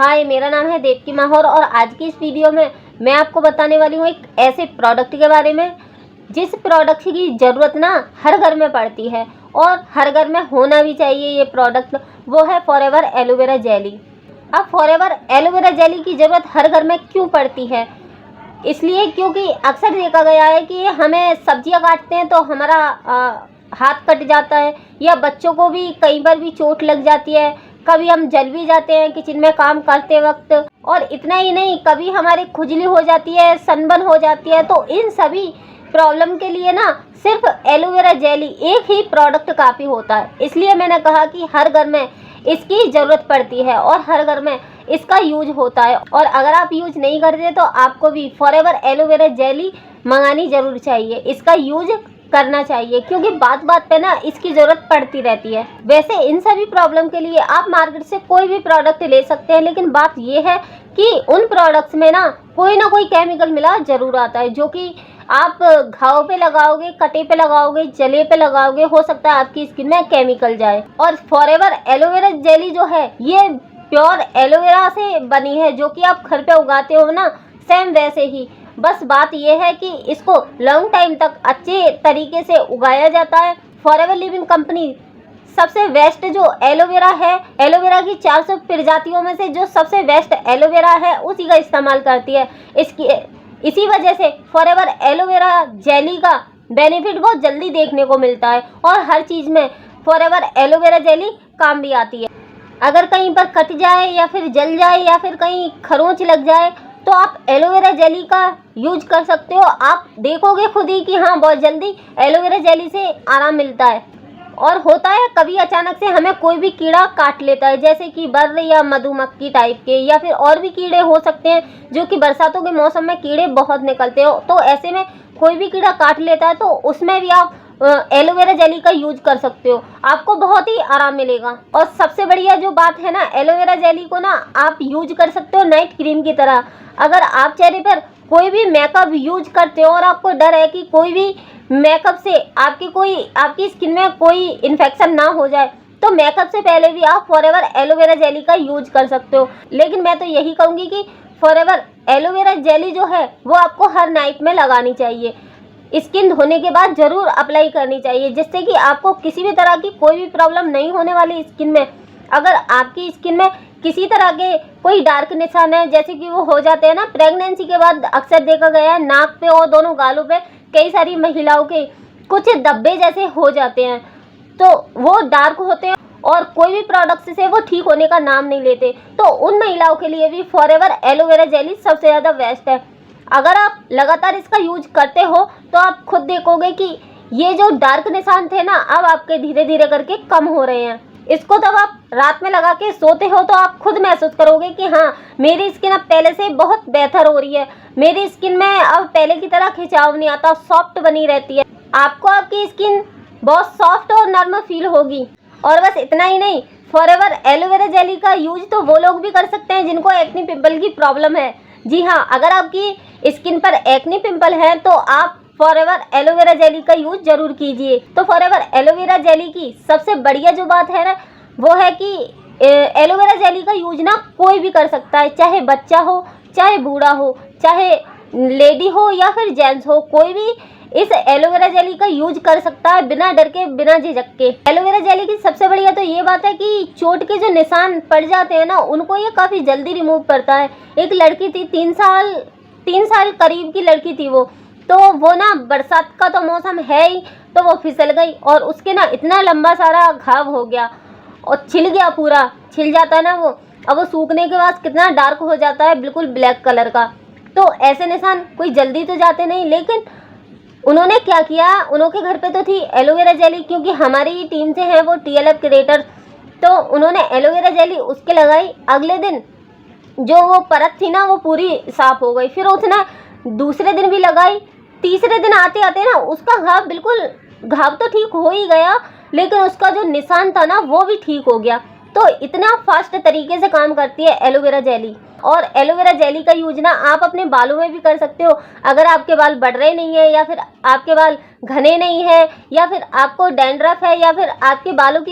हाय, मेरा नाम है देवकी माहौर और आज की इस वीडियो में मैं आपको बताने वाली हूँ एक ऐसे प्रोडक्ट के बारे में जिस प्रोडक्ट की ज़रूरत ना हर घर में पड़ती है और हर घर में होना भी चाहिए। ये प्रोडक्ट वो है फॉरएवर एलोवेरा जेली। अब फॉरएवर एलोवेरा जेली की ज़रूरत हर घर में क्यों पड़ती है? इसलिए क्योंकि अक्सर देखा गया है कि हमें सब्जियां काटते हैं तो हमारा हाथ कट जाता है या बच्चों को भी कई बार भी चोट लग जाती है। कभी हम जल भी जाते हैं किचन में काम करते वक्त, और इतना ही नहीं, कभी हमारी खुजली हो जाती है, सनबर्न हो जाती है। तो इन सभी प्रॉब्लम के लिए ना सिर्फ एलोवेरा जेली एक ही प्रोडक्ट काफ़ी होता है। इसलिए मैंने कहा कि हर घर में इसकी ज़रूरत पड़ती है और हर घर में इसका यूज होता है। और अगर आप यूज नहीं करते तो आपको भी फॉरएवर एलोवेरा जेली मंगानी ज़रूर चाहिए, इसका यूज करना चाहिए, क्योंकि बात बात पे ना इसकी ज़रूरत पड़ती रहती है। वैसे इन सभी प्रॉब्लम के लिए आप मार्केट से कोई भी प्रोडक्ट ले सकते हैं, लेकिन बात ये है कि उन प्रोडक्ट्स में ना कोई केमिकल मिला ज़रूर आता है, जो कि आप घाव पे लगाओगे, कटे पे लगाओगे, जले पे लगाओगे, हो सकता है आपकी स्किन में केमिकल जाए। और फॉरएवर एलोवेरा जेली जो है ये प्योर एलोवेरा से बनी है, जो कि आप घर पे उगाते हो ना, सेम वैसे ही। बस बात यह है कि इसको लॉन्ग टाइम तक अच्छे तरीके से उगाया जाता है। फॉरएवर लिविंग कंपनी सबसे बेस्ट जो एलोवेरा है, एलोवेरा की 400 प्रजातियों में से जो सबसे बेस्ट एलोवेरा है उसी का इस्तेमाल करती है। इसी वजह से फॉरएवर एलोवेरा जेली का बेनिफिट बहुत जल्दी देखने को मिलता है और हर चीज़ में फॉरएवर एलोवेरा जेली काम भी आती है। अगर कहीं पर कट जाए या फिर जल जाए या फिर कहीं खरोंच लग जाए तो आप एलोवेरा जेली का यूज कर सकते हो। आप देखोगे खुद ही कि हाँ, बहुत जल्दी एलोवेरा जेली से आराम मिलता है। और होता है कभी अचानक से हमें कोई भी कीड़ा काट लेता है, जैसे कि बर्र या मधुमक्खी टाइप के, या फिर और भी कीड़े हो सकते हैं, जो कि बरसातों के मौसम में कीड़े बहुत निकलते हो। तो ऐसे में कोई भी कीड़ा काट लेता है तो उसमें भी आप एलोवेरा जेली का यूज कर सकते हो, आपको बहुत ही आराम मिलेगा। और सबसे बढ़िया जो बात है ना, एलोवेरा जेली को ना आप यूज कर सकते हो नाइट क्रीम की तरह। अगर आप चेहरे पर कोई भी मेकअप यूज करते हो और आपको डर है कि कोई भी मेकअप से आपकी स्किन में कोई इन्फेक्शन ना हो जाए, तो मेकअप से पहले भी आप फॉरएवर एलोवेरा जेली का यूज कर सकते हो। लेकिन मैं तो यही कहूँगी कि फॉरएवर एलोवेरा जेली जो है वो आपको हर नाइट में लगानी चाहिए। स्किन धोने के बाद ज़रूर अप्लाई करनी चाहिए, जिससे कि आपको किसी भी तरह की कोई भी प्रॉब्लम नहीं होने वाली स्किन में। अगर आपकी स्किन में किसी तरह के कोई डार्क निशान है, जैसे कि वो हो जाते हैं ना प्रेगनेंसी के बाद, अक्सर देखा गया है नाक पे और दोनों गालों पे कई सारी महिलाओं के कुछ धब्बे जैसे हो जाते हैं, तो वो डार्क होते हैं और कोई भी प्रोडक्ट से वो ठीक होने का नाम नहीं लेते। तो उन महिलाओं के लिए भी फॉरएवर एलोवेरा जेली सबसे ज़्यादा बेस्ट है। अगर आप लगातार इसका यूज करते हो तो आप खुद देखोगे कि ये जो डार्क निशान थे ना, अब आपके धीरे धीरे करके कम हो रहे हैं। इसको तब आप रात में लगा के सोते हो तो आप खुद महसूस करोगे कि हाँ, मेरी स्किन अब पहले से बहुत बेहतर हो रही है, मेरी स्किन में अब पहले की तरह खिंचाव नहीं आता, सॉफ्ट बनी रहती है। आपको आपकी स्किन बहुत सॉफ्ट और नर्म फील होगी। और बस इतना ही नहीं, फॉरएवर एलोवेरा जेली का यूज तो वो लोग भी कर सकते हैं जिनको एक्ने पिंपल की प्रॉब्लम है। जी हाँ, अगर आपकी स्किन पर एक्ने पिंपल है तो आप फॉरएवर एलोवेरा जेली का यूज जरूर कीजिए। तो फॉरएवर एलोवेरा जेली की सबसे बढ़िया जो बात है ना, वो है कि एलोवेरा जेली का यूज ना कोई भी कर सकता है, चाहे बच्चा हो, चाहे बूढ़ा हो, चाहे लेडी हो या फिर जेंट्स हो, कोई भी इस एलोवेरा जेली का यूज कर सकता है बिना डर के, बिना झिझक के। एलोवेरा जेली की सबसे बढ़िया तो ये बात है कि चोट के जो निशान पड़ जाते हैं ना, उनको ये काफ़ी जल्दी रिमूव करता है। एक लड़की थी, 3 साल करीब की लड़की थी तो वो ना, बरसात का तो मौसम है ही, तो वो फिसल गई और उसके ना इतना लंबा सारा घाव हो गया और छिल गया, पूरा छिल जाता है ना वो। अब वो सूखने के बाद कितना डार्क हो जाता है, बिल्कुल ब्लैक कलर का। तो ऐसे निशान कोई जल्दी तो जाते नहीं, लेकिन उन्होंने क्या किया, उनके घर पे तो थी एलोवेरा जेली, क्योंकि हमारी टीम से हैं वो TLF क्रिएटर, तो उन्होंने एलोवेरा जेली उसके लगाई। अगले दिन जो वो परत थी ना वो पूरी साफ हो गई। फिर उसने दूसरे दिन भी लगाई, तीसरे दिन आते आते ना उसका घाव तो ठीक हो ही गया, लेकिन उसका जो निशान था ना वो भी ठीक हो गया। तो इतना फास्ट तरीके से काम करती है एलोवेरा जेली। और एलोवेरा जेली का यूज ना आप अपने बालों में भी कर सकते हो। अगर आपके बाल बढ़ रहे नहीं है, या फिर आपके बाल घने नहीं है, या फिर आपको डैंड्रफ है, या फिर आपके बालों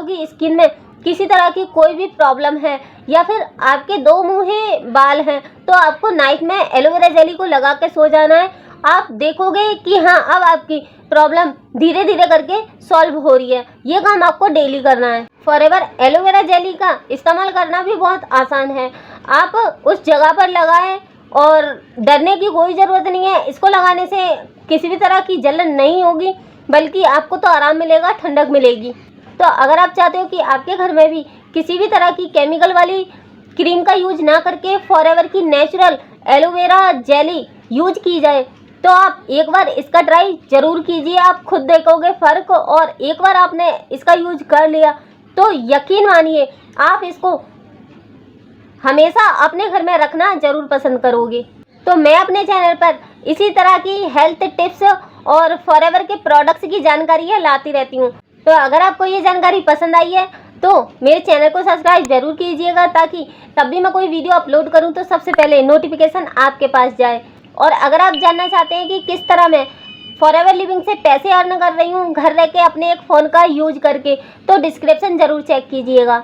की स्किन में किसी तरह की कोई भी प्रॉब्लम है या फिर आपके दो मुँहे बाल हैं तो आपको नाइट में एलोवेरा जेली को लगा के सो जाना है। आप देखोगे कि हाँ, अब आपकी प्रॉब्लम धीरे धीरे करके सॉल्व हो रही है। ये काम आपको डेली करना है। फॉरएवर एलोवेरा जेली का इस्तेमाल करना भी बहुत आसान है। आप उस जगह पर लगाएं और डरने की कोई ज़रूरत नहीं है। इसको लगाने से किसी भी तरह की जलन नहीं होगी, बल्कि आपको तो आराम मिलेगा, ठंडक मिलेगी। तो अगर आप चाहते हो कि आपके घर में भी किसी भी तरह की केमिकल वाली क्रीम का यूज ना करके फॉरएवर की नेचुरल एलोवेरा जेली यूज की जाए, तो आप एक बार इसका ट्राई ज़रूर कीजिए। आप खुद देखोगे फ़र्क, और एक बार आपने इसका यूज कर लिया तो यकीन मानिए आप इसको हमेशा अपने घर में रखना ज़रूर पसंद करोगे। तो मैं अपने चैनल पर इसी तरह की हेल्थ टिप्स और फॉरएवर के प्रोडक्ट्स की जानकारियाँ लाती रहती हूँ। तो अगर आपको ये जानकारी पसंद आई है तो मेरे चैनल को सब्सक्राइब जरूर कीजिएगा, ताकि तब भी मैं कोई वीडियो अपलोड करूँ तो सबसे पहले नोटिफिकेशन आपके पास जाए। और अगर आप जानना चाहते हैं कि किस तरह मैं फॉरएवर लिविंग से पैसे अर्न कर रही हूँ घर रह के अपने एक फ़ोन का यूज करके, तो डिस्क्रिप्शन ज़रूर चेक कीजिएगा।